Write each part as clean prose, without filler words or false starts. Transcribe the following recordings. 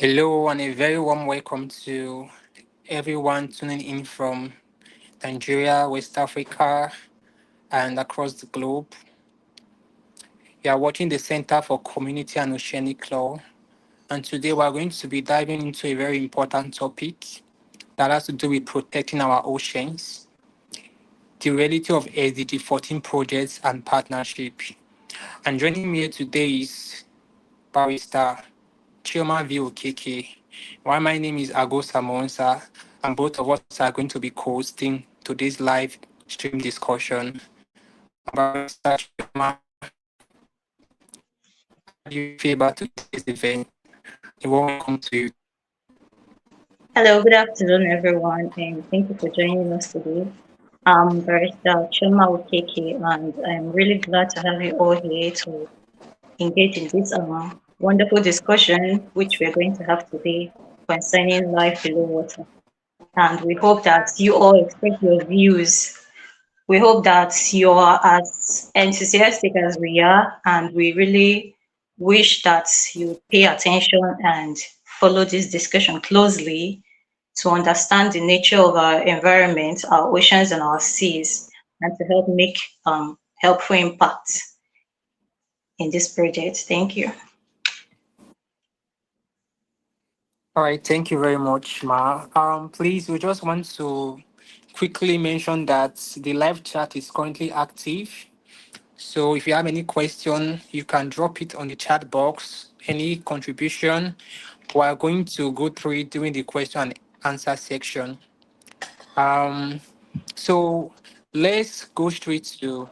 Hello, and a very warm welcome to everyone tuning in from Nigeria, West Africa, and across the globe. You are watching the Center for Community and Oceanic Law, and today we are going to be diving into a very important topic that has to do with protecting our oceans, the reality of SDG 14 projects and partnership. And joining me here today is Barrister Chioma VOKK, while my name is Ago Samonsa, and both of us are going to be hosting today's live stream discussion. Barrister Chioma, how do you feel about today's event? Welcome to you. Hello, good afternoon, everyone, and thank you for joining us today. I'm Barrister Choma Okeke, and I'm really glad to have you all here to engage in this wonderful discussion, which we're going to have today concerning life below water. And we hope that you all express your views. We hope that you are as enthusiastic as we are, and we really wish that you pay attention and follow this discussion closely to understand the nature of our environment, our oceans and our seas, and to help make helpful impact in this project. Thank you. All right, thank you very much, Ma. Please, we just want to quickly mention that the live chat is currently active. So if you have any question, you can drop it on the chat box. Any contribution, we are going to go through it during the question and answer section. Um, so let's go straight to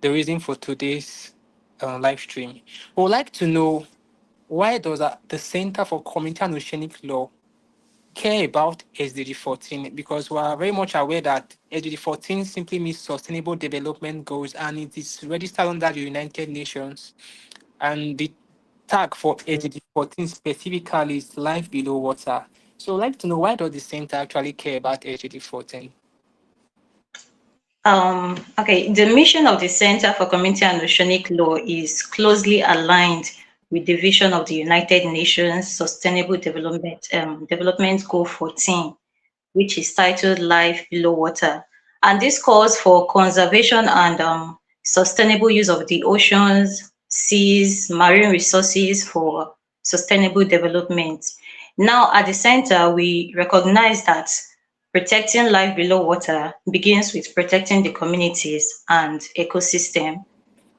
the reason for today's live stream. We would like to know, why does the Center for Community and Oceanic Law care about SDG 14? Because we are very much aware that SDG 14 simply means Sustainable Development Goals, and it is registered under the United Nations. And the tag for SDG 14 specifically is life below water. So I'd like to know, why does the center actually care about SDG 14? Okay, the mission of the Center for Community and Oceanic Law is closely aligned with the vision of the United Nations Sustainable Development Goal 14, which is titled Life Below Water. And this calls for conservation and sustainable use of the oceans, seas, marine resources for sustainable development. Now, at the center, we recognize that protecting life below water begins with protecting the communities and ecosystem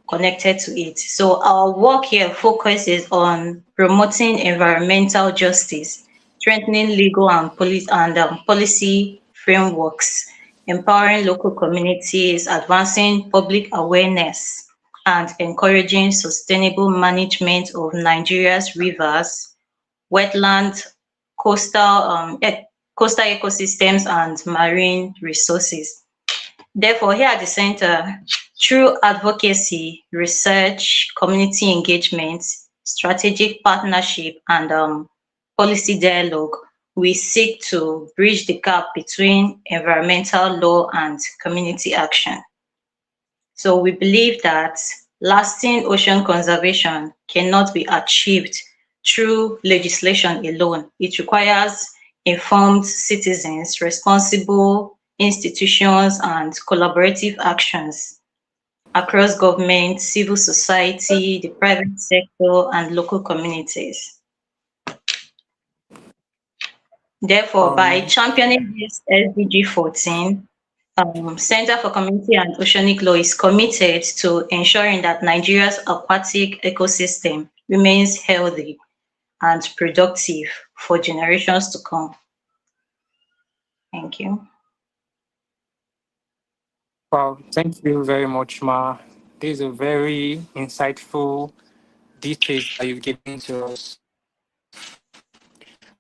connected to it. So our work here focuses on promoting environmental justice, strengthening legal and policy frameworks, empowering local communities, advancing public awareness, and encouraging sustainable management of Nigeria's rivers, wetlands, coastal coastal ecosystems, and marine resources. Therefore, here at the center, through advocacy, research, community engagement, strategic partnership, and policy dialogue, we seek to bridge the gap between environmental law and community action. So we believe that lasting ocean conservation cannot be achieved through legislation alone. It requires informed citizens, responsible institutions, and collaborative actions across government, civil society, the private sector, and local communities. Therefore, by Um, championing this SDG 14, Center for Community and Oceanic Law is committed to ensuring that Nigeria's aquatic ecosystem remains healthy and productive for generations to come. Thank you. well, thank you very much, Ma. These are very insightful details that you've given to us.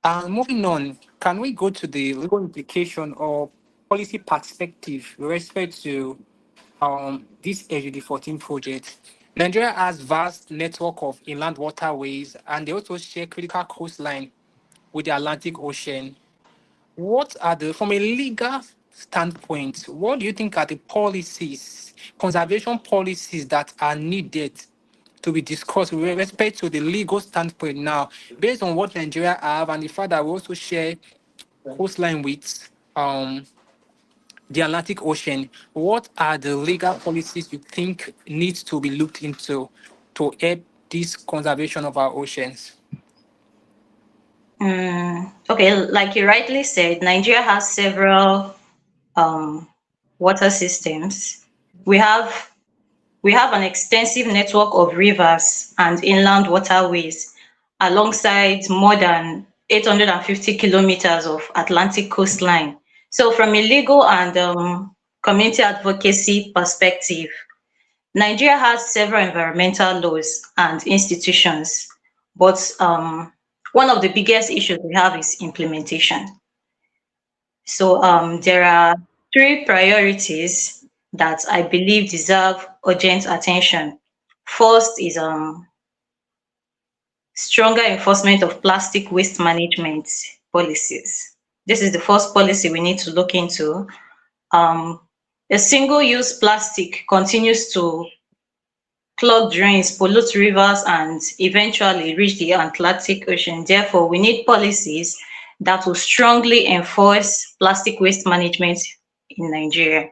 And moving on, can we go to the legal implication or policy perspective with respect to this SGD 14 project? Nigeria has vast network of inland waterways, and they also share critical coastline with the Atlantic Ocean. What are from a legal standpoint, what do you think are the policies, conservation policies that are needed to be discussed with respect to the legal standpoint now, based on what Nigeria have and the fact that we also share coastline with the Atlantic Ocean. What are the legal policies you think needs to be looked into to help this conservation of our oceans? Okay, like you rightly said, Nigeria has several um, water systems. We have we have an extensive network of rivers and inland waterways alongside more than 850 kilometers of Atlantic coastline. So from a legal and community advocacy perspective, Nigeria has several environmental laws and institutions, but one of the biggest issues we have is implementation. So there are three priorities that I believe deserve urgent attention. First is stronger enforcement of plastic waste management policies. This is the first policy we need to look into. Um, a single-use plastic continues to clog drains, pollute rivers, and eventually reach the Atlantic Ocean. Therefore, we need policies that will strongly enforce plastic waste management in Nigeria.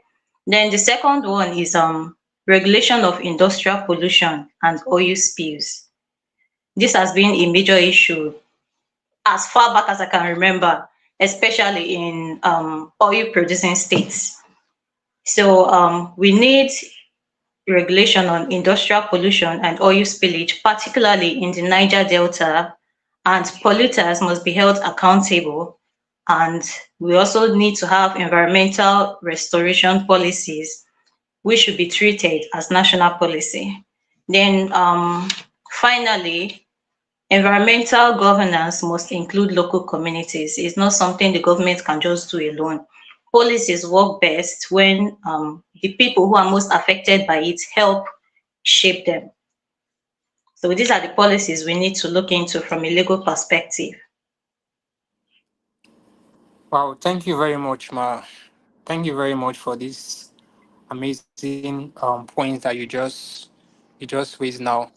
Then the second one is regulation of industrial pollution and oil spills. This has been a major issue as far back as I can remember, especially in oil producing states. So we need regulation on industrial pollution and oil spillage, particularly in the Niger Delta, and polluters must be held accountable. And we also need to have environmental restoration policies, which should be treated as national policy. Then finally, environmental governance must include local communities. It's not something the government can just do alone. Policies work best when the people who are most affected by it help shape them. So these are the policies we need to look into from a legal perspective. Wow, thank you very much, Ma. Thank you very much for this amazing points that you just raised now.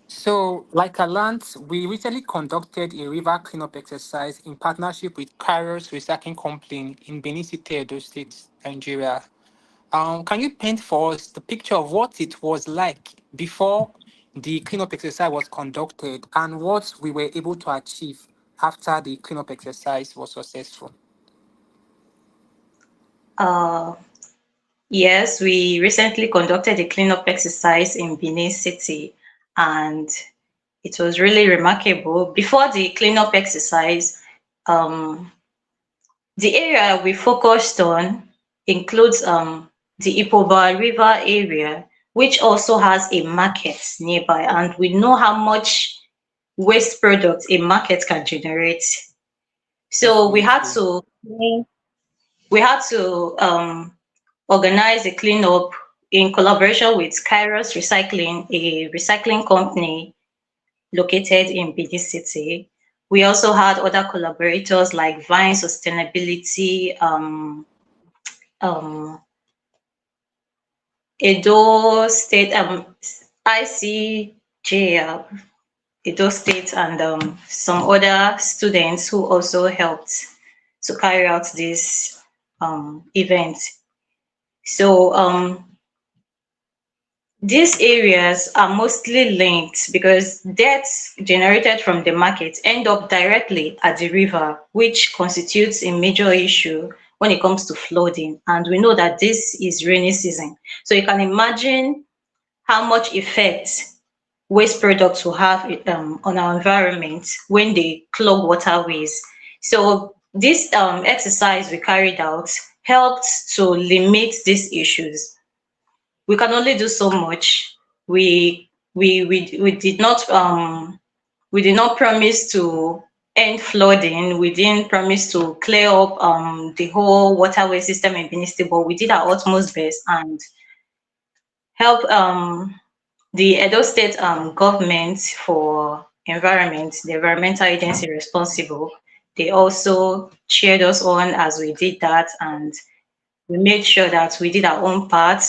So, like I learned, we recently conducted a river cleanup exercise in partnership with Kairos Recycling Company in Benin City, Edo State, Nigeria. Can you paint for us the picture of what it was like before the cleanup exercise was conducted and what we were able to achieve after the cleanup exercise was successful? Uh, yes, we recently conducted a cleanup exercise in Benin City, and it was really remarkable. Before the cleanup exercise, um, the area we focused on includes the Ipoba River area, which also has a market nearby, and we know how much waste products a market can generate. So Definitely. we had to organize a cleanup in collaboration with Kairos Recycling, a recycling company located in Benin City. We also had other collaborators like Vine Sustainability, um, Edo State, ICJ, Edo State, and some other students who also helped to carry out this event. So these areas are mostly linked because debts generated from the market end up directly at the river, which constitutes a major issue when it comes to flooding. And we know that this is rainy season. So you can imagine how much effect waste products will have on our environment when they clog waterways. So this exercise we carried out helped to limit these issues. We can only do so much. We we did not promise to end flooding. We didn't promise to clear up the whole waterway system in Benin State, but we did our utmost best and help the Edo State government for environment, the environmental agency responsible. They also cheered us on as we did that, and We made sure that we did our own part,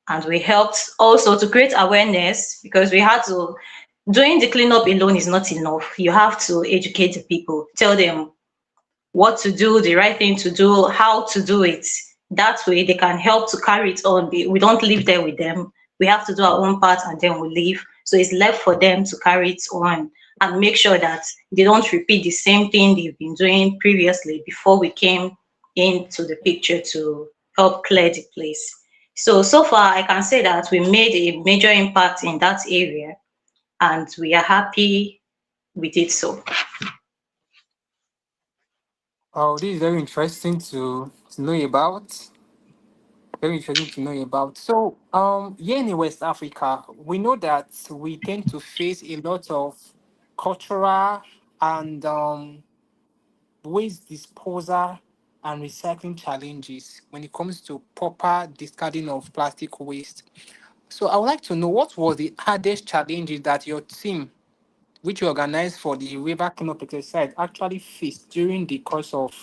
and we helped also to create awareness, because we had to, doing the cleanup alone is not enough. You have to educate the people, tell them what to do, the right thing to do, how to do it. That way they can help to carry it on. We don't live there with them. We have to do our own part and then we leave. So it's left for them to carry it on and make sure that they don't repeat the same thing they've been doing previously before we came into the picture to help clear the place. So far I can say that we made a major impact in that area and we are happy we did so. Oh, this is very interesting to know about. Very interesting to know about. So, here in West Africa, we know that we tend to face a lot of cultural and waste disposal and recycling challenges when it comes to proper discarding of plastic waste. So, I would like to know what was the hardest challenges that your team, which you organized for the river cleanup exercise, actually faced during the course of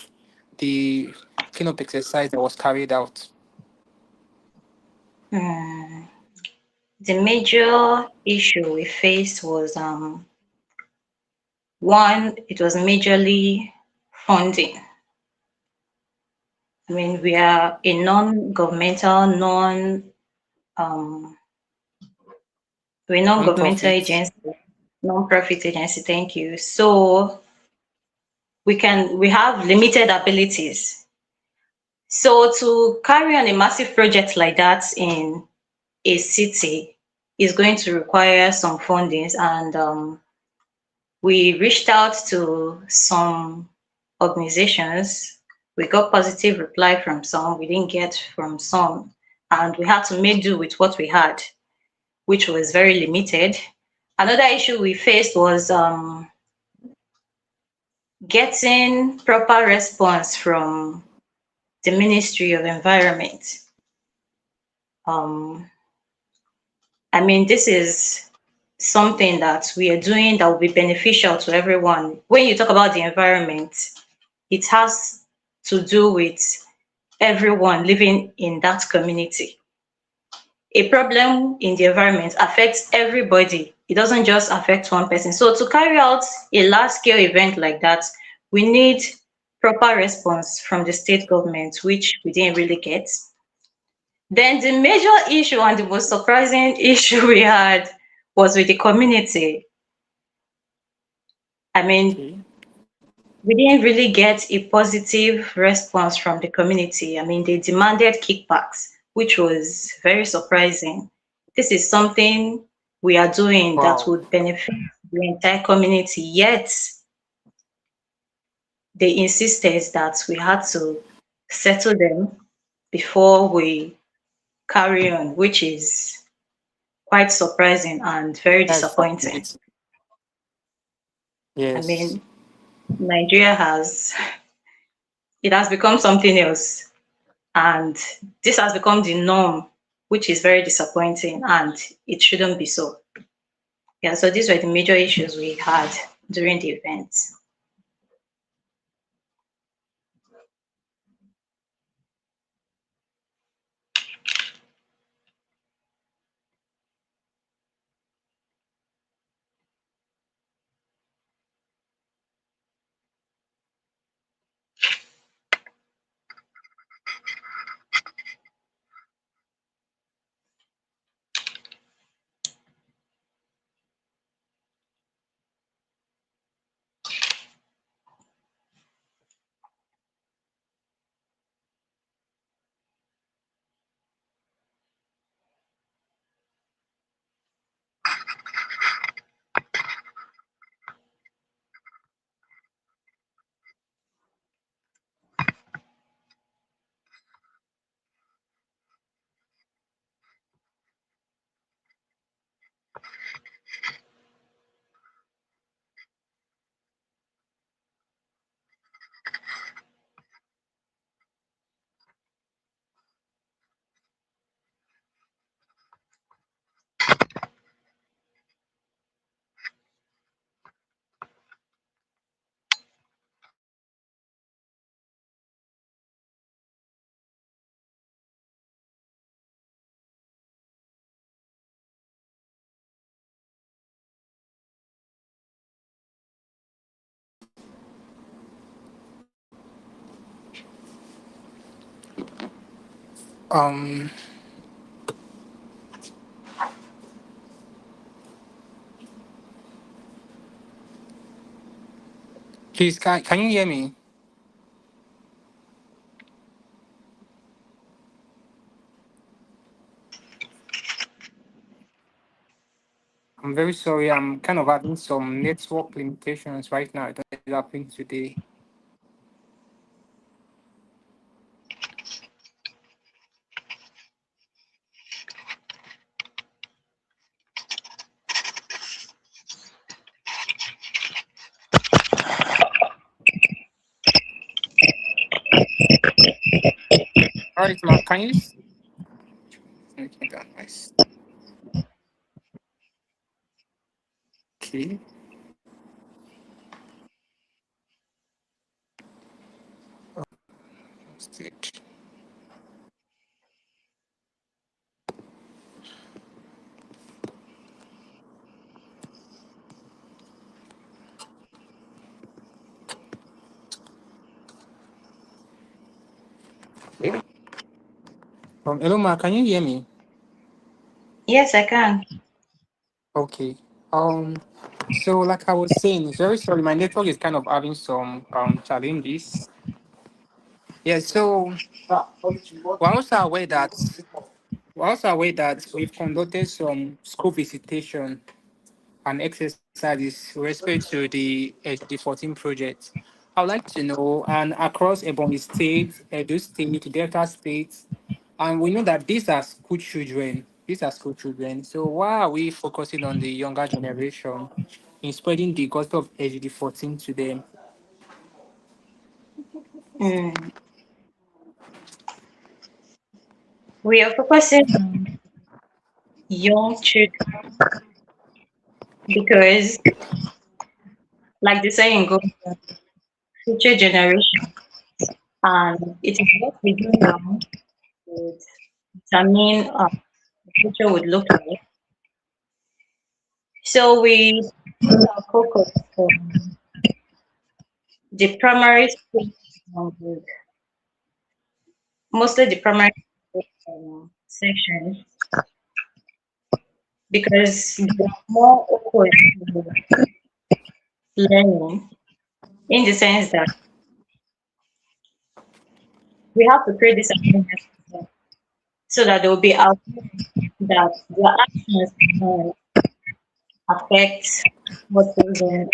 the cleanup exercise that was carried out. Hmm. The major issue we faced was one, it was majorly funding. I mean, we are a non-governmental, um, we're a non-governmental Non-profit. agency, non-profit agency. Thank you. So we have limited abilities. So to carry on a massive project like that in a city is going to require some fundings, and we reached out to some organizations. We got positive reply from some, we didn't get from some, and we had to make do with what we had, which was very limited. Another issue we faced was getting proper response from the Ministry of Environment. Um, I mean, this is something that we are doing that will be beneficial to everyone. When you talk about the environment, it has to do with everyone living in that community. A problem in the environment affects everybody. It doesn't just affect one person. So to carry out a large scale event like that, we need proper response from the state government, which we didn't really get. Then the major issue and the most surprising issue we had was with the community. I mean, Okay. we didn't really get a positive response from the community. I mean, they demanded kickbacks, which was very surprising. This is something we are doing that Wow. would benefit the entire community, yet they insisted that we had to settle them before we carry on, which is quite surprising and very That's disappointing. fascinating. I Yes. mean, Nigeria has, it has become something else. And this has become the norm, which is very disappointing and it shouldn't be so. Yeah, so these were the major issues we had during the event. Um, please, can you hear me? I'm very sorry. I'm kind of having some network limitations right now. I don't know what's happening today. All right, Mark, can you? Okay, that nice. Okay. Stage. Hello, Mark, can you hear me? Yes, I can. Okay. Um, so like I was saying, very sorry, my network is kind of having some challenges. Yeah, so we're also aware that we've conducted some school visitation and exercises with respect to the SDG14 project. I would like to know, and across Ebonyi State, Edo State, Delta State, and we know that these are school children. These are school children. So why are we focusing on the younger generation in spreading the gospel of SDG14 to them? Mm. We are focusing on young children because, like the saying goes, future generation, and it is what we do now would determine the future would look like. So we put our focus on the primary school, um, mostly the primary school section, because they are more open to learning in the sense that we have to create this awareness for them so that they will be aware that their actions can affect what goes on.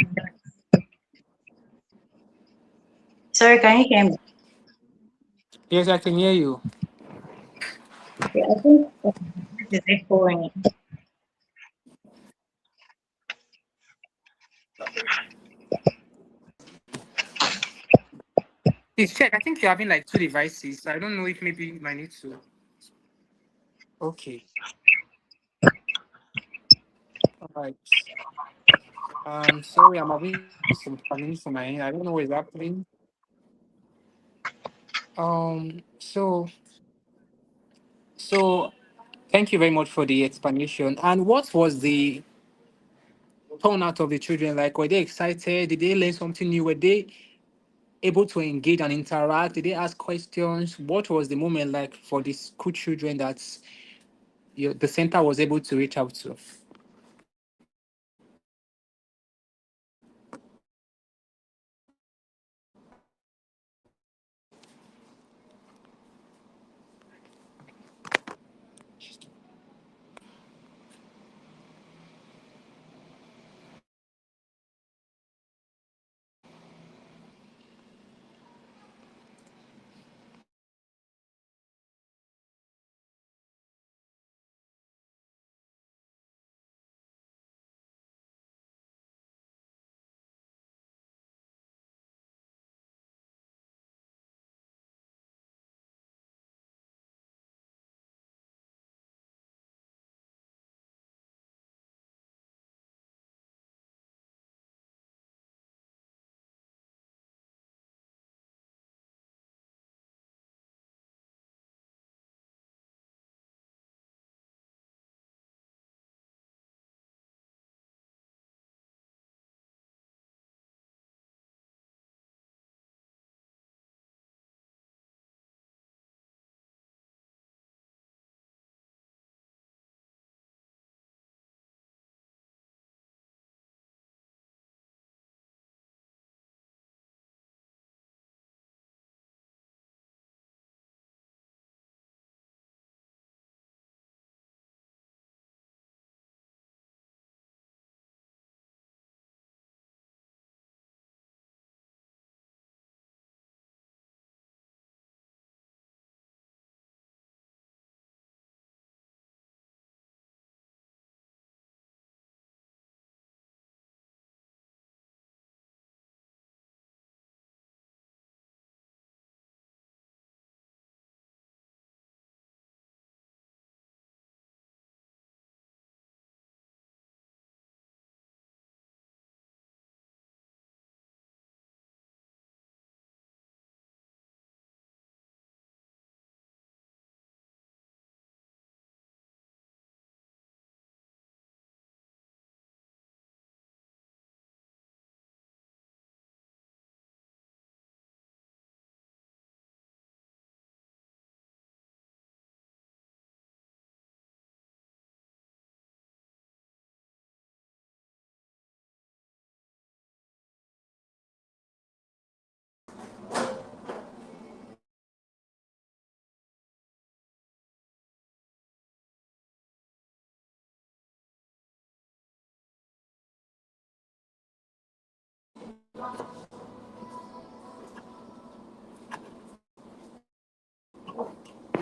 Sorry, can you hear me? Yes, I can hear you. Yeah, I think this is echoing. Please check. I think you're having like two devices. I don't know if maybe you might need to. Okay. All right. Sorry, I'm having some challenges on my end. I don't know what's happening. So thank you very much for the explanation. And what was the turnout of the children like? Were they excited? Did they learn something new? Were they able to engage and interact? Did they ask questions? What was the moment like for the school children that the center was able to reach out to?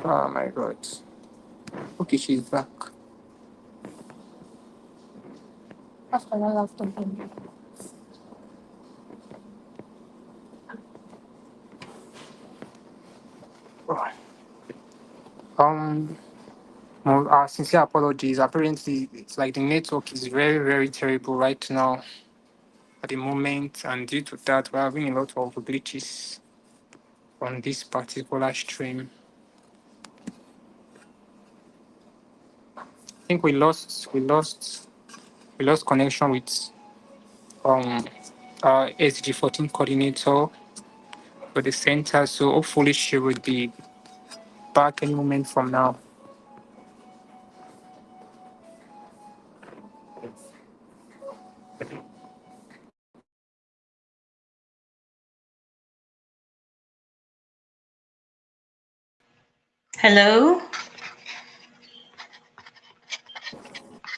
Oh my god. Okay, she's back. After that laptop. Right. Um, well, sincere apologies. Apparently, it's like the network is very, very terrible right now at the moment, and due to that, we're having a lot of glitches on this particular stream. I think we lost connection with um SDG14 coordinator for the center. So hopefully she will be back any moment from now. Hello.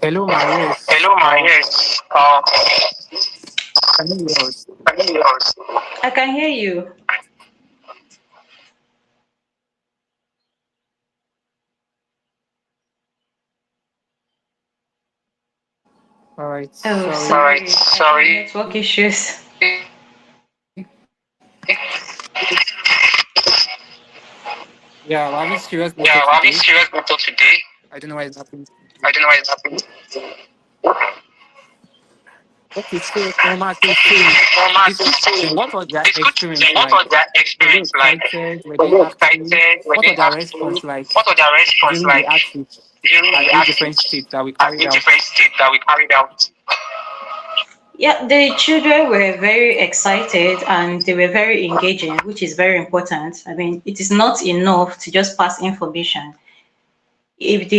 Hello, Ma. Yes. Hello, Ma. Yes. Can you hear us? Can you hear us? I can hear you. All right. Oh, Sorry. sorry. Sorry. Network issues. Yeah, we're having serious Yeah, network we're having today. serious network today. I don't know why it's happening. I don't know why it's happening. Okay, so Omar, so saying the school children, what was their The school experience children, what like? was their Were they experience like? excited? Were Were they they active? excited? Were What they was their active? response like What was their response during the like active during at the these different actions states that we at carried the out? different steps that we carried out? Yeah, the children were very excited and they were very engaging, which is very important. I mean, it is not enough to just pass information. If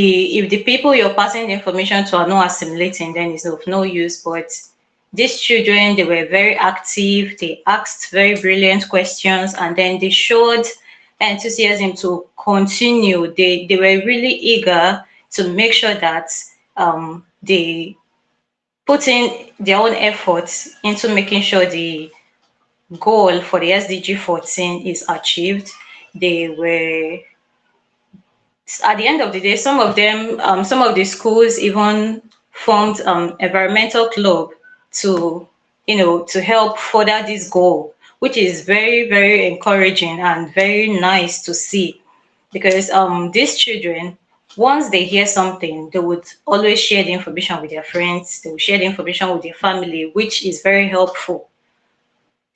the people you're passing the information to are not assimilating, then it's of no use. But these children, they were very active, they asked very brilliant questions, and then they showed enthusiasm to continue. They were really eager to make sure that they put in their own efforts into making sure the goal for the SDG 14 is achieved. They were at the end of the day, some of them, some of the schools even formed environmental club to, to help further this goal, which is very, very encouraging and very nice to see. Because these children, once they hear something, they would always share the information with their friends. They will share the information with their family, which is very helpful.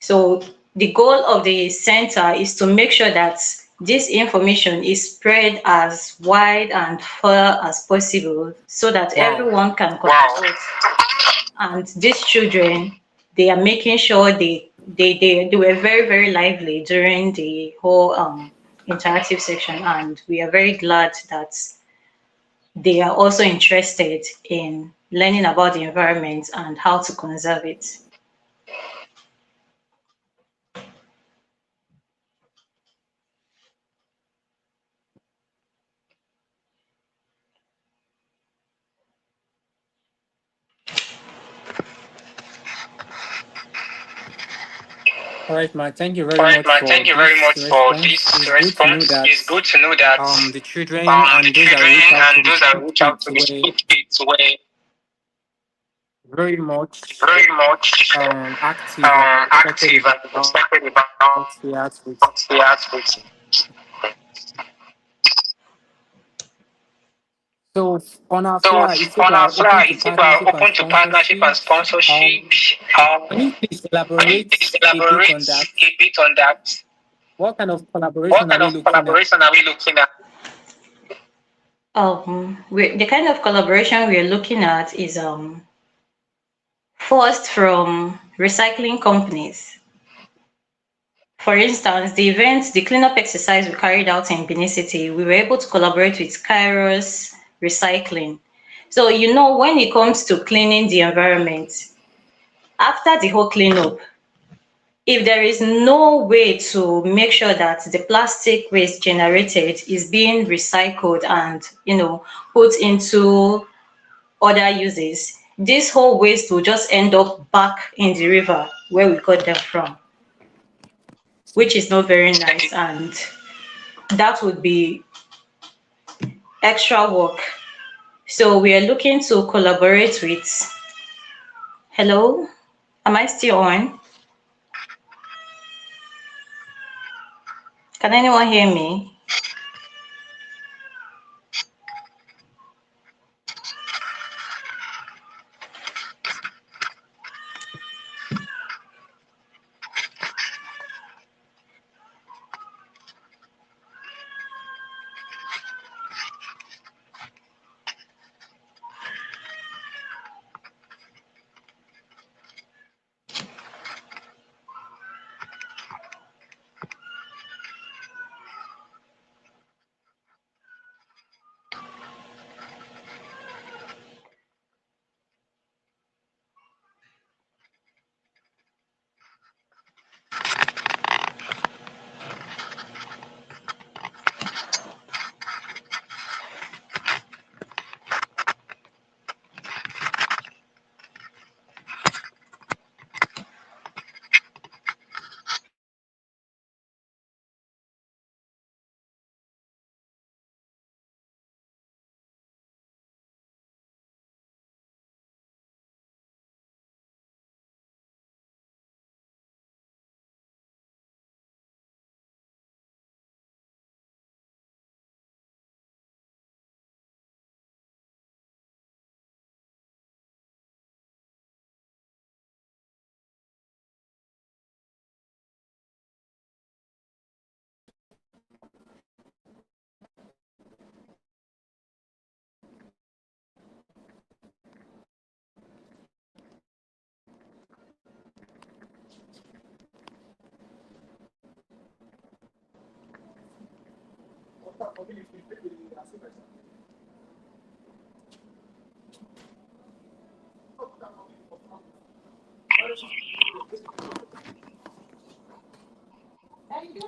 So the goal of the center is to make sure that this information is spread as wide and far as possible so that Wow. everyone can contribute. And these children, they are making sure they were very, very lively during the whole interactive section. And we are very glad that they are also interested in learning about the environment and how to conserve it. All right, Ma. Thank you All very right, much man. for Thank you very this much for response. this It's good to know response. that It's good to know that the children the and those that children reach out to and the those that school reach out kids to the were school kids were very much very much active and excited active and about excited about the outfits. what the athletes. So on our So flyer, it says we on our are open fly, to it says we are partnership and open to partnership and sponsorship. sponsorship. Can you please Can you elaborate please a bit on elaborate that? a bit on that? What kind of What collaboration are kind we of looking at? collaboration are we looking at? The kind of collaboration we are looking at is first from recycling companies. For instance, the cleanup exercise we carried out in Benin City, we were able to collaborate with Kairos Recycling. So, when it comes to cleaning the environment, after the whole cleanup, if there is no way to make sure that the plastic waste generated is being recycled and, put into other uses, this whole waste will just end up back in the river where we got them from, which is not very nice, and that would be extra work. So we are looking to collaborate with, hello, am I still on? Can anyone hear me?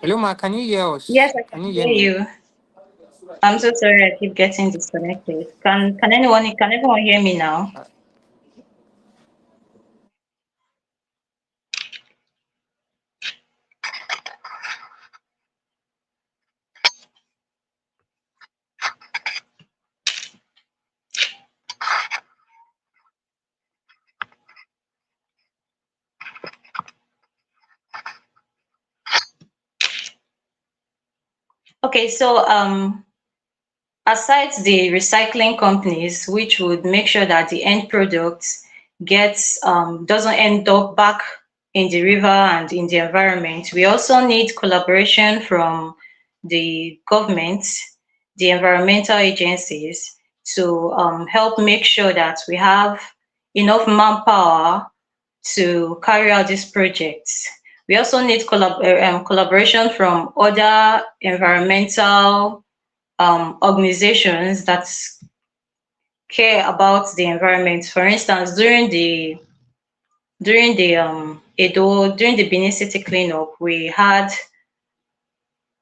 Hello, Ma. Can you hear Yes, us? I Can can you hear hear me? you. I'm so sorry I keep getting disconnected. Can everyone hear me now? Okay, so aside the recycling companies, which would make sure that the end product gets doesn't end up back in the river and in the environment, we also need collaboration from the government, the environmental agencies, to help make sure that we have enough manpower to carry out these projects. We also need collaboration from other environmental organizations that care about the environment. For instance, during the Benin City cleanup, we had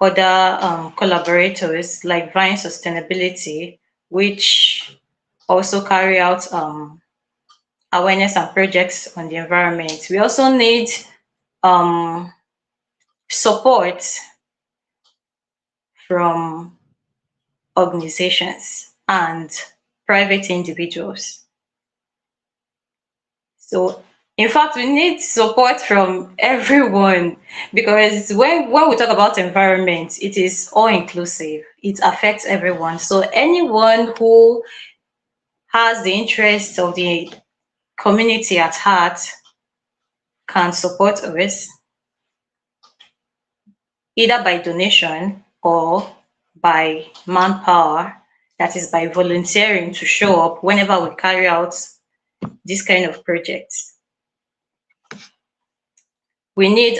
other collaborators like Vine Sustainability, which also carry out awareness and projects on the environment. We also need um, support from organizations and private individuals. So in fact, we need support from everyone, because when we talk about environment, it is all inclusive. It affects everyone. So anyone who has the interests of the community at heart can support us, either by donation or by manpower, that is by volunteering to show up whenever we carry out this kind of projects. We need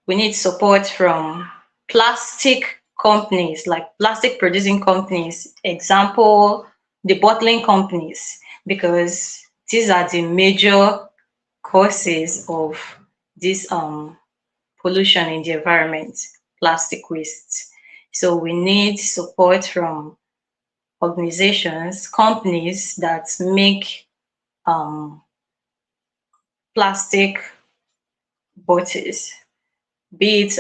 we need support from plastic companies, like plastic producing companies, example, the bottling companies, because these are the major causes of this pollution in the environment, plastic waste. So we need support from organizations, companies that make um, plastic bottles, be it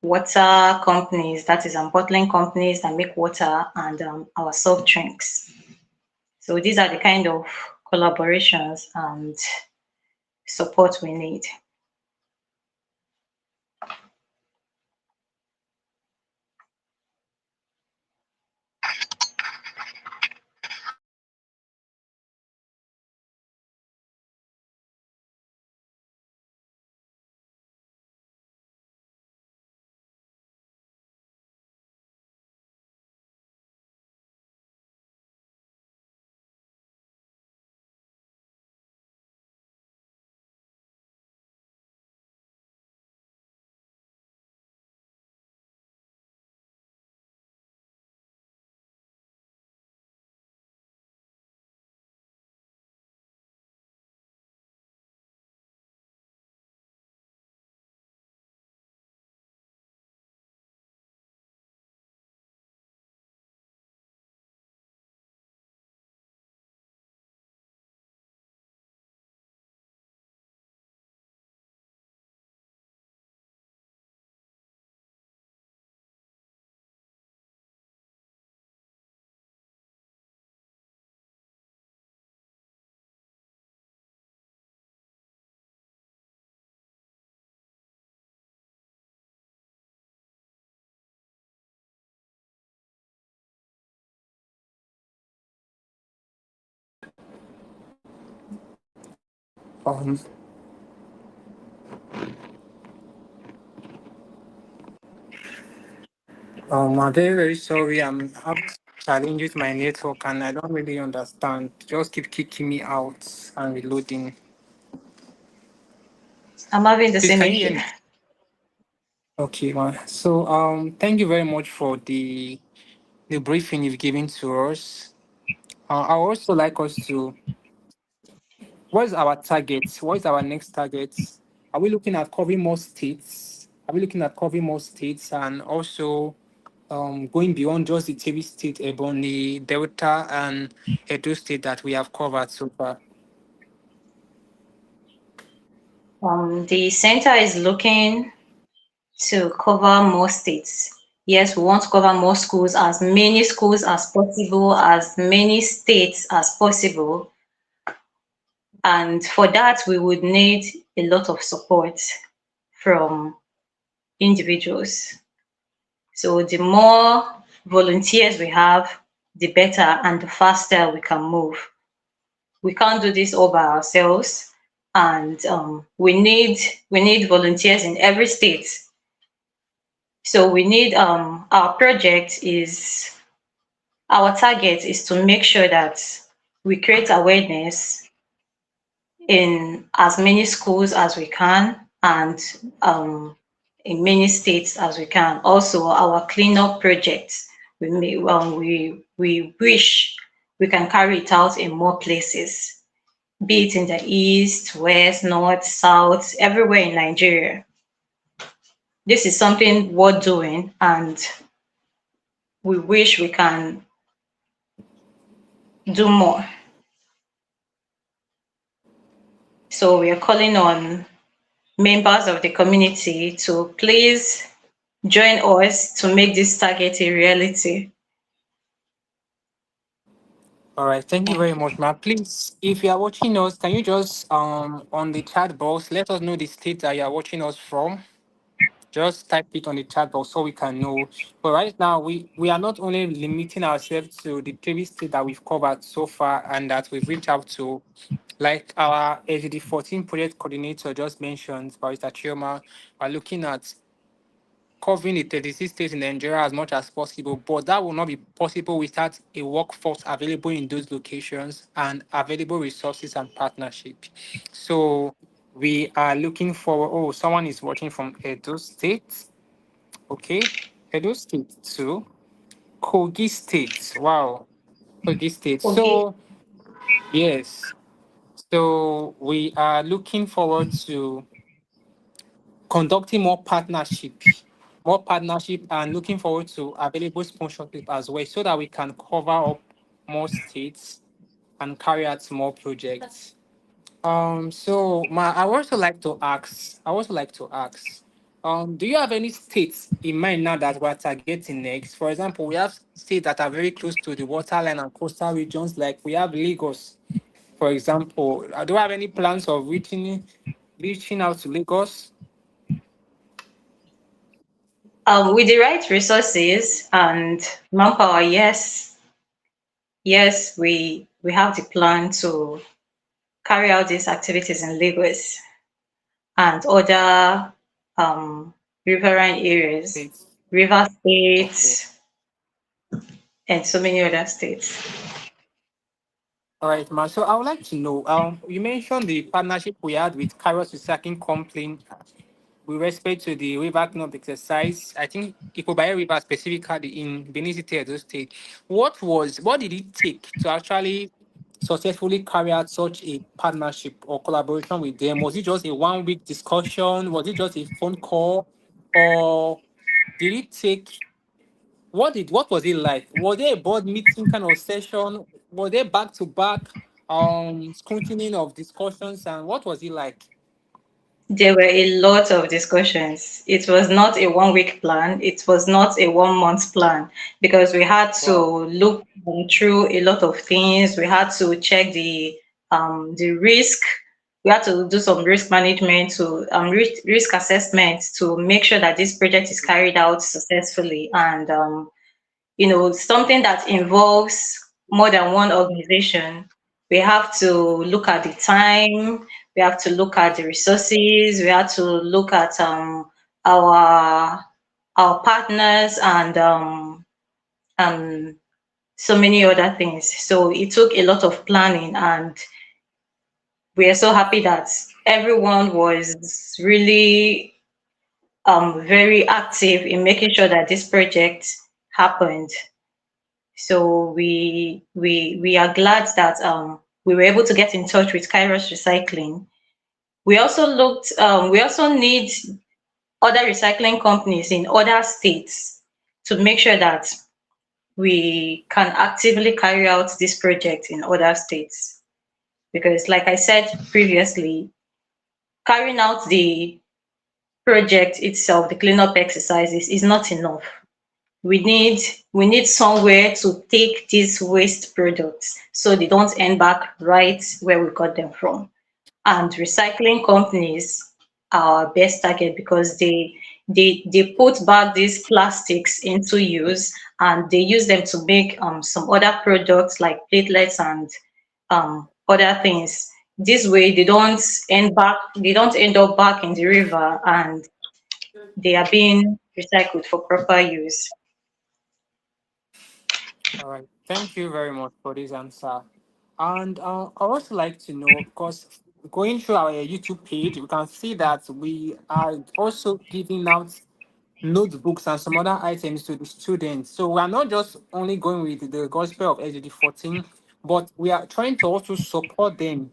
water companies, that is, bottling companies that make water, and our soft drinks. So these are the kind of collaborations and support we need. Um, I'm very, very sorry. I'm having challenges with my network and I don't really understand. Just keep kicking me out and reloading. I'm having the Please, same can you hear issue. me? Okay, so thank you very much for the briefing you've given to us. I also like us to, what is our target? What is our next target? Are we looking at covering more states? Are we looking at covering more states and also going beyond just the Tebi state, Ebony, Delta, and Edo state that we have covered so far? The center is looking to cover more states. Yes, we want to cover more schools, as many schools as possible, as many states as possible. And for that, we would need a lot of support from individuals. So the more volunteers we have, the better and the faster we can move. We can't do this all by ourselves, and we need volunteers in every state. So we need our target is to make sure that we create awareness in as many schools as we can, and in many states as we can. Also, our cleanup projects, we wish we can carry it out in more places, be it in the east, west, north, south, everywhere in Nigeria. This is something worth doing, and we wish we can do more. So we are calling on members of the community to please join us to make this target a reality. All right, thank you very much, ma'am. Please, if you are watching us, can you just on the chat box let us know the state that you are watching us from? Just type it on the chat box so we can know. But right now, we are not only limiting ourselves to the previous state that we've covered so far and that we've reached out to, like our SDG14 project coordinator just mentioned, Barrister Chioma, we're looking at covering the 36 states in Nigeria as much as possible, but that will not be possible without a workforce available in those locations and available resources and partnership. So we are looking for, oh, someone is watching from Edo State. Okay, Edo State too. Kogi State. Wow, Kogi State. Okay. So, yes. So we are looking forward to conducting more partnership and looking forward to available sponsorship as well so that we can cover up more states and carry out more projects. So I would also like to ask, do you have any states in mind now that we're targeting next? For example, we have states that are very close to the waterline and coastal regions, like we have Lagos, for example. Do you have any plans of reaching out to Lagos? With the right resources and manpower, yes, yes, we have the plan to carry out these activities in Lagos and other riverine areas, States. river Okay. states, and so many other states. All right, Ma. So I would like to know, you mentioned the partnership we had with Kairos Recycling Company with respect to the river cleanup exercise. I think Ikobaye River specifically in Benin City, Edo State. What did it take to actually successfully carry out such a partnership or collaboration with them? Was it just a 1 week discussion? Was it just a phone call? Or did it take what was it like? Was there a board meeting kind of session? Was there back to back scrutiny of discussions, and what was it like? There were a lot of discussions. It was not a 1 week plan. It was not a 1 month plan because we had to Wow. look through a lot of things. We had to check the risk. We had to do some risk management to risk assessment to make sure that this project is carried out successfully. And something that involves more than one organization, we have to look at the time, we have to look at the resources, we have to look at our our partners and so many other things. So it took a lot of planning, and we are so happy that everyone was really very active in making sure that this project happened. So we are glad that we were able to get in touch with Kairos Recycling. We also need other recycling companies in other states to make sure that we can actively carry out this project in other states. Because like I said previously, carrying out the project itself, the cleanup exercises, is not enough. we need we need somewhere to take these waste products so they don't end back right where we got them from. And recycling companies are our best target because they put back these plastics into use, and they use them to make some other products like platelets and other things. This way they don't end up back in the river, and they are being recycled for proper use. All right. Thank you very much for this answer. And I also like to know, because going through our YouTube page, we can see that we are also giving out notebooks and some other items to the students. So we are not just only going with the gospel of SDG14, but we are trying to also support them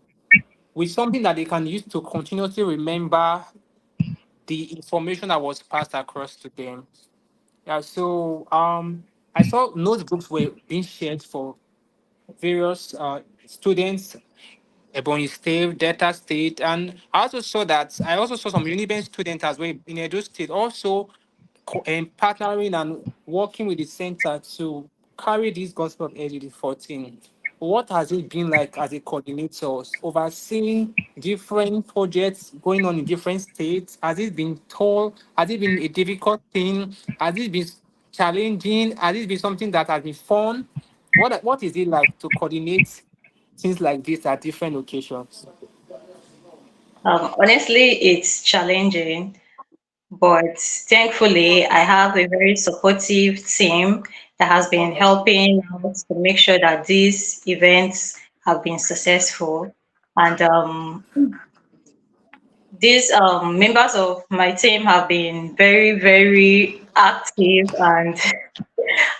with something that they can use to continuously remember the information that was passed across to them. Yeah, so I saw notebooks were being shared for various students, Ebony State, Delta State, and I also saw some Uniben students as well in Edo State also partnering and working with the center to carry this gospel of LGBT 14. What has it been like as a coordinator, overseeing different projects going on in different states? Has it been tall? Has it been a difficult thing? Has it been challenging? Has it been something that has been fun? What is it like to coordinate things like this at different locations? Honestly, it's challenging, but thankfully, I have a very supportive team that has been helping out to make sure that these events have been successful. And these members of my team have been very, very active, and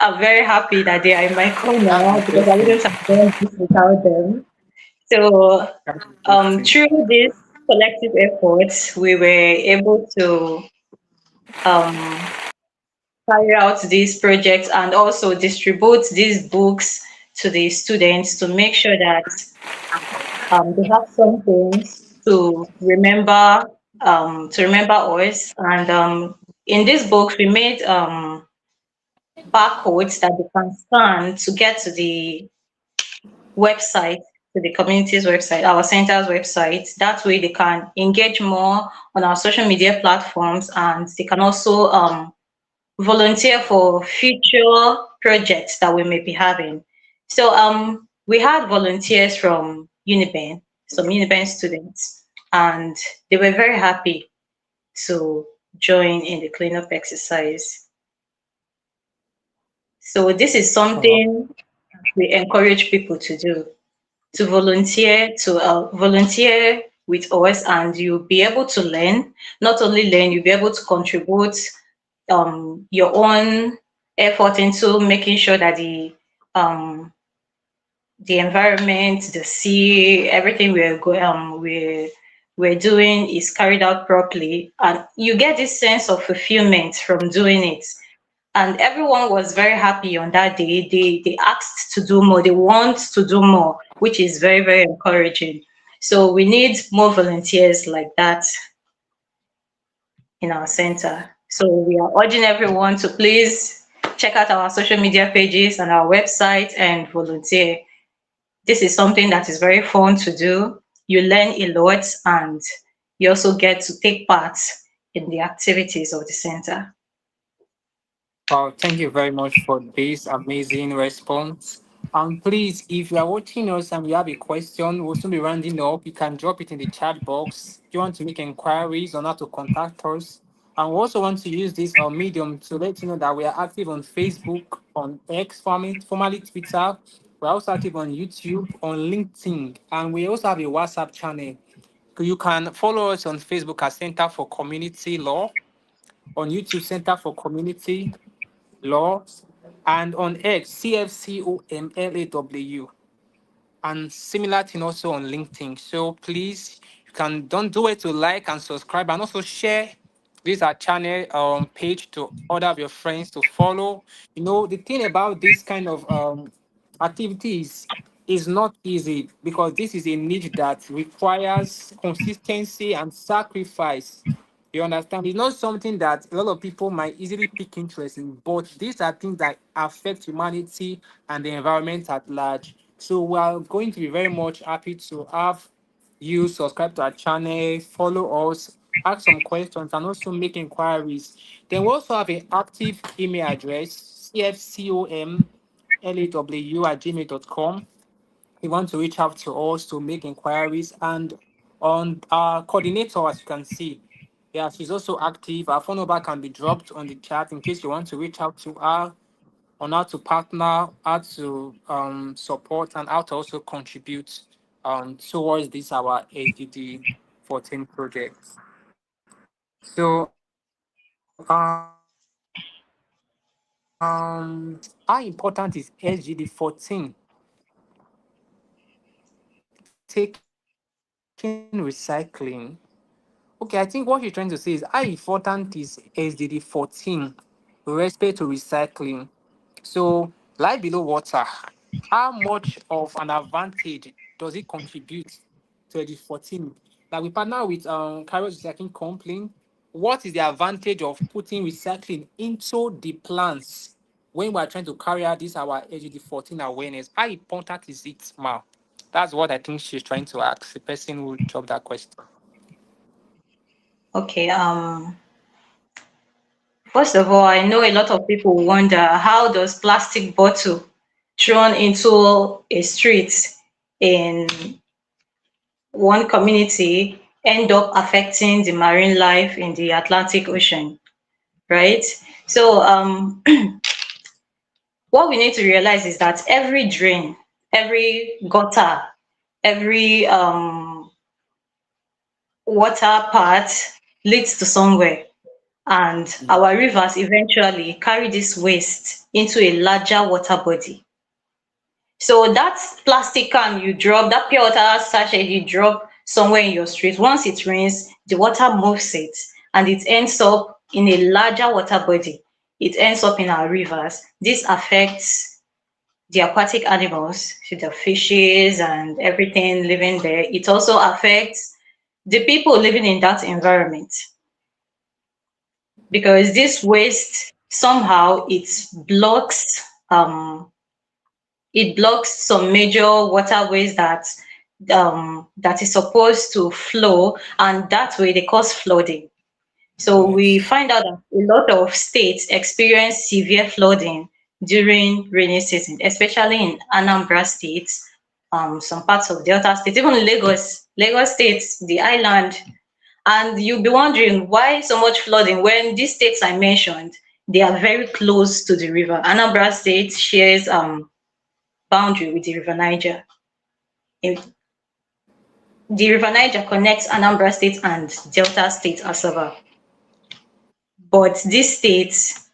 I'm very happy that they are in my That's corner because I interesting. wouldn't have done this without them. So, That's interesting. through this collective efforts, we were able to um, carry out these projects and also distribute these books to the students to make sure that they have something to remember us. And in this book, we made barcodes that they can scan to get to the website, to the community's website, our center's website. That way, they can engage more on our social media platforms, and they can also volunteer for future projects that we may be having. So we had volunteers from Uniben, some Uniben students, and they were very happy to join in the cleanup exercise. So this is something we encourage people to do, to volunteer with us, and you'll be able to learn. Not only learn, you'll be able to contribute your own effort into making sure that the environment, the sea, everything we're doing is carried out properly, and you get this sense of fulfillment from doing it. And everyone was very happy on that day. They asked to do more. They want to do more, which is very, very encouraging. So we need more volunteers like that in our center. So we are urging everyone to please check out our social media pages and our website and volunteer. This is something that is very fun to do. You learn a lot, and you also get to take part in the activities of the center. Thank you very much for this amazing response. Please, if you are watching us and you have a question, we'll soon be rounding up. You can drop it in the chat box. If you want to make inquiries on how to contact us, and we also want to use this medium to let you know that we are active on Facebook, on X, formerly Twitter. We're also active on YouTube, on LinkedIn, and we also have a WhatsApp channel. You can follow us on Facebook at Center for Community Law, on YouTube Center for Community Laws, and on X, CFCOMLAW, and similar thing also on LinkedIn. So please, you can don't do it to like and subscribe, and also share this our channel page to other of your friends to follow. The thing about this kind of activities is not easy, because this is a need that requires consistency and sacrifice. You understand? It's not something that a lot of people might easily pick interest in, but these are things that affect humanity and the environment at large. So we are going to be very much happy to have you subscribe to our channel, follow us, ask some questions, and also make inquiries. Then we also have an active email address, cfcomlaw@gmail.com. You want to reach out to us to make inquiries. And on our coordinator, as you can see, yeah, she's also active. Our phone number can be dropped on the chat in case you want to reach out to her on how to partner, how to support, and how to also contribute towards this our ADD 14 project. So how important is SGD 14 taking recycling? Okay, I think what you're trying to say is how important is SDD 14 with respect to recycling? So, life below water, how much of an advantage does it contribute to SDD 14? Like we partner with Carrot Recycling Company. What is the advantage of putting recycling into the plants when we're trying to carry out this our SDD 14 awareness? How important is it, Ma? That's what I think she's trying to ask, the person who dropped that question. Okay, first of all, I know a lot of people wonder, how does plastic bottle thrown into a street in one community end up affecting the marine life in the Atlantic Ocean, right? So what we need to realize is that every drain, every gutter, every water path leads to somewhere. And our rivers eventually carry this waste into a larger water body. So that plastic can you drop, that pure water sachet you drop somewhere in your street, once it rains, the water moves it and it ends up in a larger water body. It ends up in our rivers. This affects the aquatic animals, so the fishes and everything living there. It also affects the people living in that environment because this waste somehow it blocks some major waterways that is supposed to flow, and that way they cause flooding. So we Yes. find out that a lot of states experience severe flooding during rainy season, especially in Anambra State, some parts of Delta State, even Lagos State, the island. And you'll be wondering why so much flooding when these states I mentioned, they are very close to the river. Anambra State shares boundary with the River Niger. If the River Niger connects Anambra State and Delta State as well. But these states,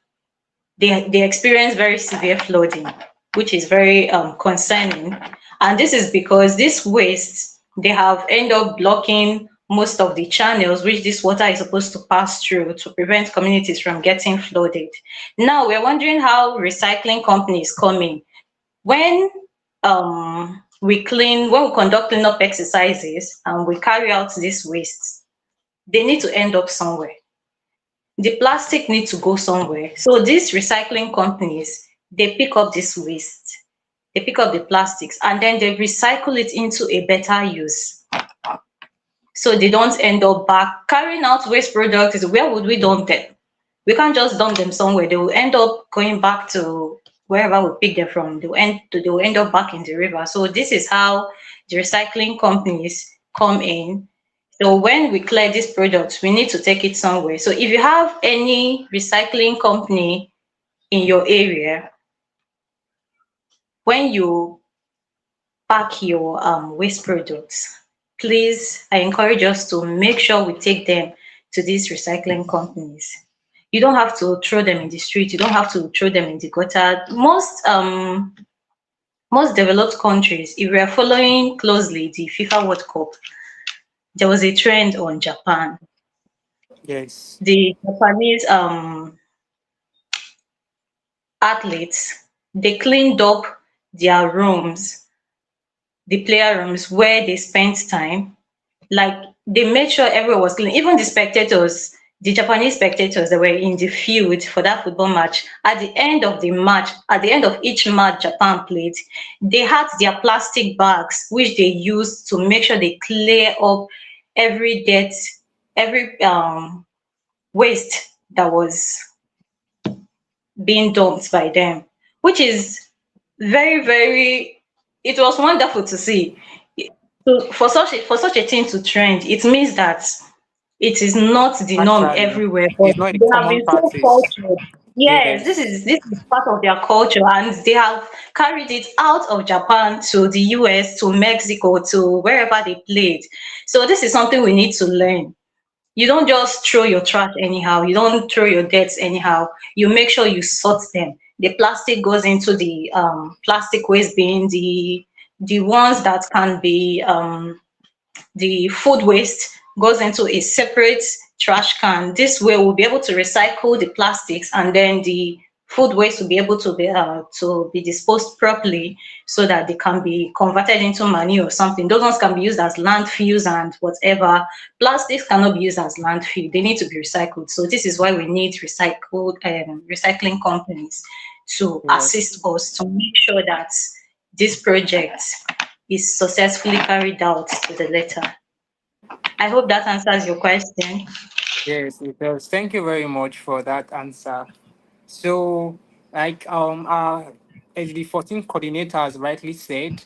they experience very severe flooding, which is very concerning. And this is because this waste, they have end up blocking most of the channels which this water is supposed to pass through to prevent communities from getting flooded. Now we're wondering how recycling companies come in. When when we conduct cleanup exercises and we carry out this waste, they need to end up somewhere. The plastic needs to go somewhere. So these recycling companies, they pick up this waste, they pick up the plastics, and then they recycle it into a better use. So they don't end up back carrying out waste products. Where would we dump them? We can't just dump them somewhere. They will end up going back to wherever we pick them from. They will end up back in the river. So this is how the recycling companies come in. So when we clear these products, we need to take it somewhere. So if you have any recycling company in your area, when you pack your waste products, please, I encourage us to make sure we take them to these recycling companies. You don't have to throw them in the street. You don't have to throw them in the gutter. Most developed countries, if we are following closely the FIFA World Cup, there was a trend on Japan. Yes. The Japanese athletes, they cleaned up their rooms, the player rooms where they spent time. Like they made sure everyone was clean. Even the spectators, the Japanese spectators that were in the field for that football match, at the end of the match, at the end of each match Japan played, they had their plastic bags which they used to make sure they clear up every dirt, every waste that was being dumped by them, which is very, very, it was wonderful to see. So for such a thing to trend, it means that it is not the norm Actually, everywhere, but it's not a they have common been so practice. cultured. Yes, Yes. this is part of their culture, and they have carried it out of Japan to the US, to Mexico, to wherever they played. So this is something we need to learn. You don't just throw your trash anyhow. You don't throw your debts anyhow. You make sure you sort them. The plastic goes into the plastic waste bin. The ones that can be the food waste goes into a separate trash can. This way, we'll be able to recycle the plastics, and then the food waste will be able to be disposed properly, so that they can be converted into manure or something. Those ones can be used as landfills and whatever. Plastics cannot be used as landfill. They need to be recycled. So this is why we need recycling companies to Yes. assist us to make sure that this project is successfully carried out to the letter. I hope that answers your question. Yes, it does. Thank you very much for that answer. So, like our SD14 coordinator has rightly said,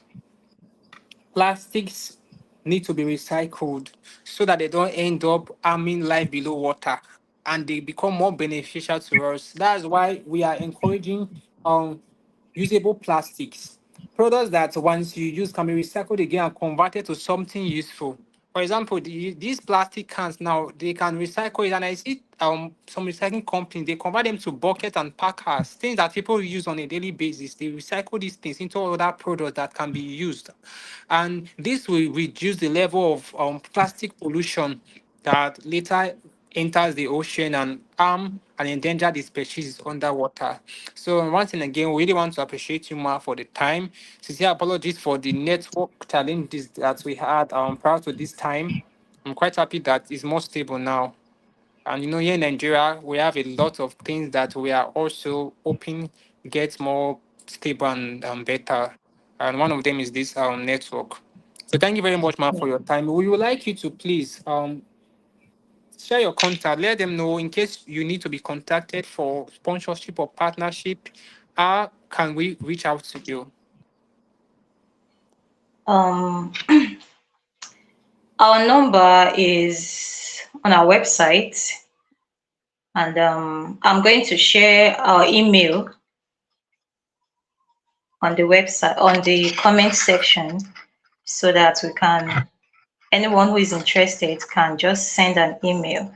plastics need to be recycled so that they don't end up harming life below water and they become more beneficial to us. That's why we are encouraging usable plastics, products that once you use can be recycled again and converted to something useful. For example, these plastic cans now they can recycle it, and I see some recycling companies they convert them to buckets and packers, things that people use on a daily basis. They recycle these things into other products that can be used, and this will reduce the level of plastic pollution that later enters the ocean and harm and endanger the species underwater. So once and again, we really want to appreciate you more for the time. Sincere apologies for the network challenges that we had prior to this time. I'm quite happy that it's more stable now. And here in Nigeria, we have a lot of things that we are also hoping get more stable and better. And one of them is this network. So thank you very much, Ma, for your time. We would like you to please share your contact. Let them know in case you need to be contacted for sponsorship or partnership. How can we reach out to you? Um, our number is on our website, and I'm going to share our email on the website on the comment section so that we can anyone who is interested can just send an email.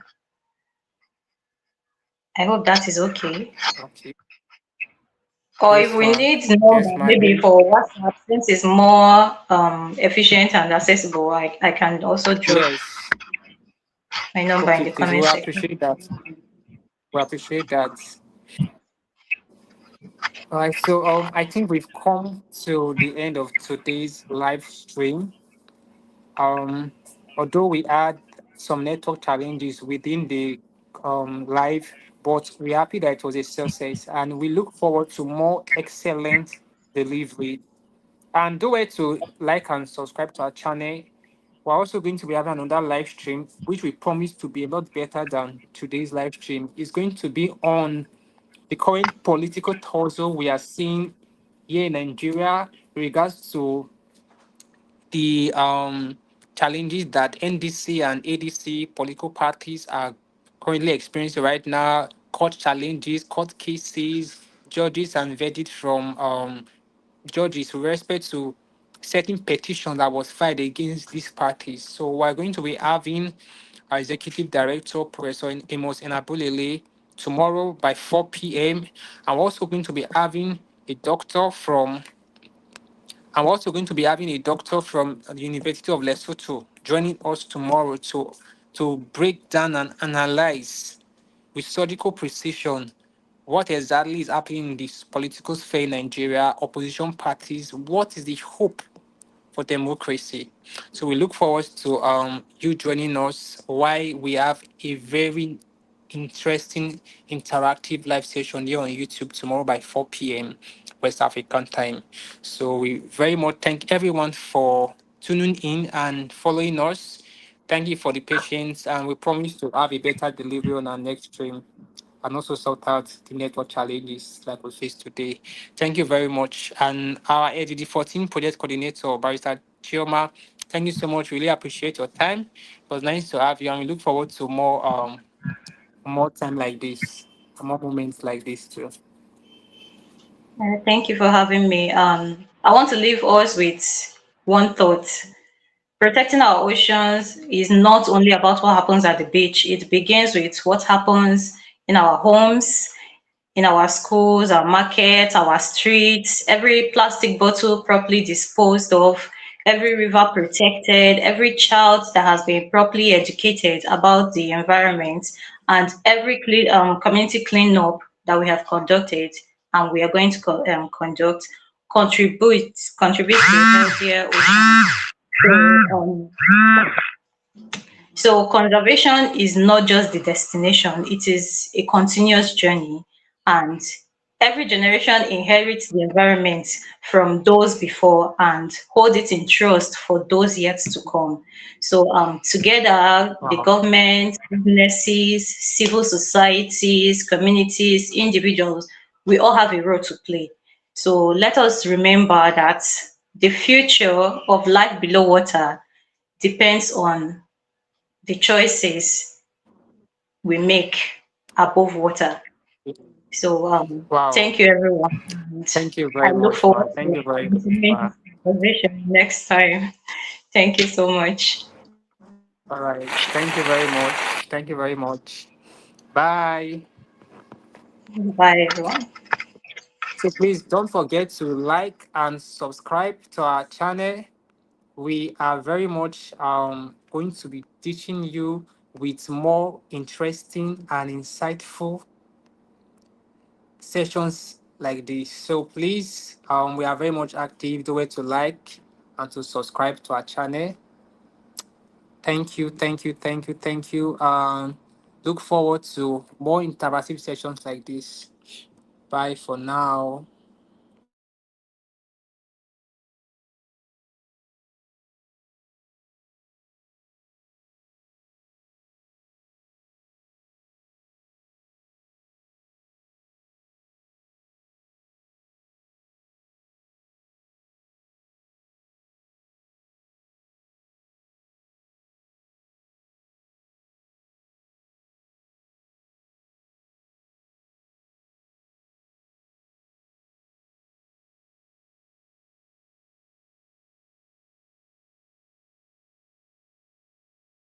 I hope that is okay. Okay. Or if Yes, we ma. need Yes, number, ma. maybe for WhatsApp, since it's more efficient and accessible, I can also drop Yes. my number in Okay, the please. comment We section. appreciate that. We appreciate that. All right. So I think we've come to the end of today's live stream. Um, Although we had some network challenges within the live, but we're happy that it was a success, and we look forward to more excellent delivery. And do it to like and subscribe to our channel. We're also going to be having another live stream, which we promise to be a lot better than today's live stream. It's going to be on the current political tussle we are seeing here in Nigeria in regards to the challenges that NDC and ADC political parties are currently experiencing right now, court challenges, court cases, judges and verdicts from judges with respect to certain petition that was filed against these parties. So we're going to be having our executive director, Professor Amos Enabulele, tomorrow by 4 p.m. I'm also going to be having a doctor from I'm also going to be having a doctor from the University of Lesotho joining us tomorrow to break down and analyze with surgical precision what exactly is happening in this political sphere in Nigeria, opposition parties, what is the hope for democracy. So we look forward to you joining us while we have a very interesting interactive live session here on YouTube tomorrow by 4 p.m. West African time. So we very much thank everyone for tuning in and following us. Thank you for the patience, and we promise to have a better delivery on our next stream and also sort out the network challenges like we face today. Thank you very much. And our SDG14 project coordinator, Barrister Chioma, thank you so much. Really appreciate your time. It was nice to have you, and we look forward to more time like this, more moments like this too. Thank you for having me. I want to leave us with one thought. Protecting our oceans is not only about what happens at the beach, it begins with what happens in our homes, in our schools, our markets, our streets, every plastic bottle properly disposed of, every river protected, every child that has been properly educated about the environment, and every community cleanup that we have conducted and we are going to conduct contribute to a healthier ocean. So conservation is not just the destination, it is a continuous journey. And every generation inherits the environment from those before and hold it in trust for those yet to come. So together, the Wow. government, businesses, civil societies, communities, individuals, we all have a role to play. So let us remember that the future of life below water depends on the choices we make above water. So Wow. thank you everyone. And Thank you I very look much, forward man. Thank to you very much, continuing man. this conversation next time. Thank you so much. All right. Thank you very much. Thank you very much. Bye. Bye everyone. So please don't forget to like and subscribe to our channel. We are very much going to be teaching you with more interesting and insightful sessions like this. So please, we are very much active. Do it to like and to subscribe to our channel. Thank you, thank you, thank you, thank you. Look forward to more interactive sessions like this. Bye for now.